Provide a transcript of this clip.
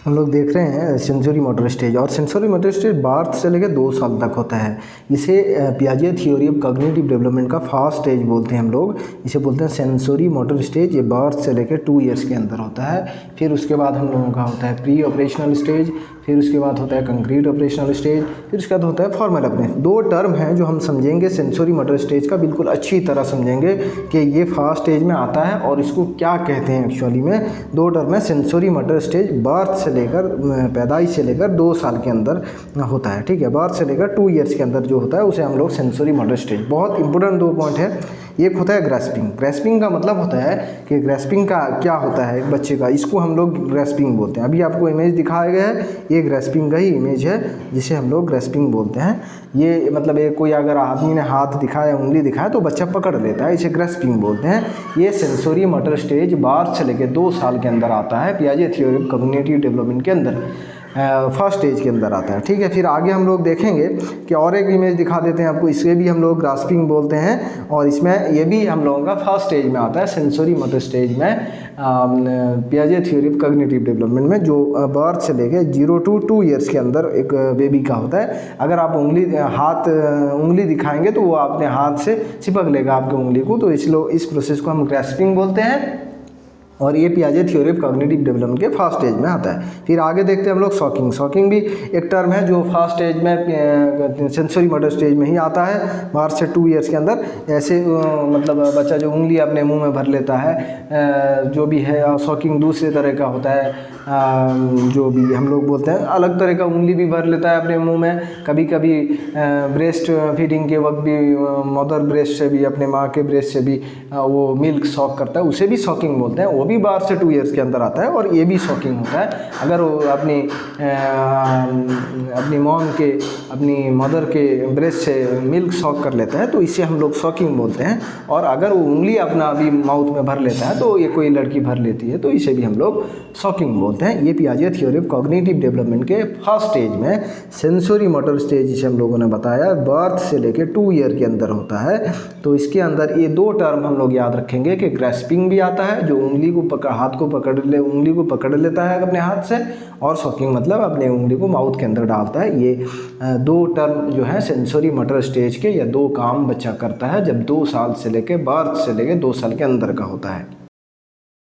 हम लोग देख रहे हैं सेंसरी मोटर स्टेज, और सेंसरी मोटर स्टेज बर्थ से लेकर 2 साल तक होता है। इसे पियाजे थ्योरी ऑफ कॉग्निटिव डेवलपमेंट का फर्स्ट स्टेज बोलते हैं हम लोग। इसे बोलते हैं सेंसरी मोटर स्टेज। ये बर्थ से लेकर 2 ईयर्स के अंदर होता है। फिर उसके बाद हम लोगों का होता है प्री ऑपरेशनल स्टेज, फिर उसके बाद होता है कंक्रीट ऑपरेशनल स्टेज, फिर उसके बाद होता है फॉर्मल ऑपरेशन। 2 टर्म हैं जो हम समझेंगे सेंसरी मोटर स्टेज का, बिल्कुल अच्छी तरह समझेंगे कि ये फर्स्ट स्टेज में आता है और इसको क्या कहते हैं एक्चुअली में। 2 टर्म है। सेंसरी मोटर स्टेज बर्थ से लेकर पैदाइश से लेकर 2 साल के अंदर होता है, ठीक है। बर्थ से लेकर 2 ईयर्स के अंदर जो होता है उसे हम लोग सेंसरी मोटर स्टेज। बहुत इंपॉर्टेंट 2 पॉइंट है। एक होता है ग्रैस्पिंग। ग्रैस्पिंग का मतलब होता है कि ग्रैस्पिंग का क्या होता है एक बच्चे का, इसको हम लोग ग्रैस्पिंग बोलते हैं। अभी आपको इमेज दिखाया गया है, ये ग्रैस्पिंग का ही इमेज है जिसे हम लोग ग्रैस्पिंग बोलते हैं। ये मतलब एक कोई अगर आदमी ने हाथ दिखाया, उंगली दिखाया तो बच्चा पकड़ लेता है, इसे ग्रैस्पिंग बोलते हैं। ये सेंसरी मोटर स्टेज बर्थ से लेकर 2 साल के अंदर आता है, पियाजे थ्योरी ऑफ कॉग्निटिव डेवलपमेंट के अंदर, फर्स्ट स्टेज के अंदर आता है, ठीक है। फिर आगे हम लोग देखेंगे कि और एक इमेज दिखा देते हैं आपको, इसे भी हम लोग ग्रास्पिंग बोलते हैं, और इसमें ये भी हम लोगों का फर्स्ट स्टेज में आता है, सेंसरी मोटर स्टेज में, पियाजे थ्योरी ऑफ कॉग्निटिव डेवलपमेंट में, जो बर्थ से लेके 0 to 2 ईयर्स के अंदर एक बेबी का होता है। अगर आप उंगली दिखाएंगे तो वो अपने हाथ से चिपक लेगा आपकी उंगली को, तो इसलिए इस प्रोसेस को हम ग्रास्पिंग बोलते हैं, और ये पियाजे थ्योरी ऑफ कॉग्निटिव डेवलपमेंट के फर्स्ट स्टेज में आता है। फिर आगे देखते हैं हम लोग सॉकिंग। सॉकिंग भी एक टर्म है जो फर्स्ट स्टेज में सेंसरी मोटर स्टेज में ही आता है, बर्थ से 2 ईयर्स के अंदर। ऐसे मतलब बच्चा जो उंगली अपने मुंह में भर लेता है, जो भी है। सॉकिंग दूसरे तरह का होता है, जो भी हम लोग बोलते हैं अलग तरह का उंगली भी भर लेता है अपने मुंह में। कभी कभी ब्रेस्ट फीडिंग के वक्त भी मदर ब्रेस्ट से भी, अपने माँ के ब्रेस्ट से भी वो मिल्क सॉक करता है, उसे भी सॉकिंग बोलते हैं। वो भी बर्थ से 2 ईयर्स के अंदर आता है, और ये भी सॉकिंग होता है। अगर वो अपनी मॉम के, अपनी मदर के ब्रेस्ट से मिल्क सॉक कर लेता है तो इसे हम लोग सॉकिंग बोलते हैं। और अगर वो उंगली अपना अभी माउथ में भर लेता है, तो ये कोई लड़की भर लेती है, तो इसे भी हम लोग सॉकिंग बोलते हैं। ये पियाजे थ्योरी ऑफ कॉग्निटिव डेवलपमेंट के फर्स्ट स्टेज में सेंसरी मोटर स्टेज जिसे हम लोगों ने बताया बर्थ से लेके 2 ईयर के अंदर होता है। तो इसके अंदर ये 2 टर्म हम लोग याद रखेंगे कि ग्रैस्पिंग भी आता है, जो उंगली को पकड़ लेता है अपने हाथ से, और सॉकिंग मतलब अपने उंगली को माउथ के अंदर डालता है। ये 2 टर्म जो है सेंसरी मोटर स्टेज के, या 2 काम बच्चा करता है जब 2 साल से लेके बर्थ से लेके 2 साल के अंदर का होता है।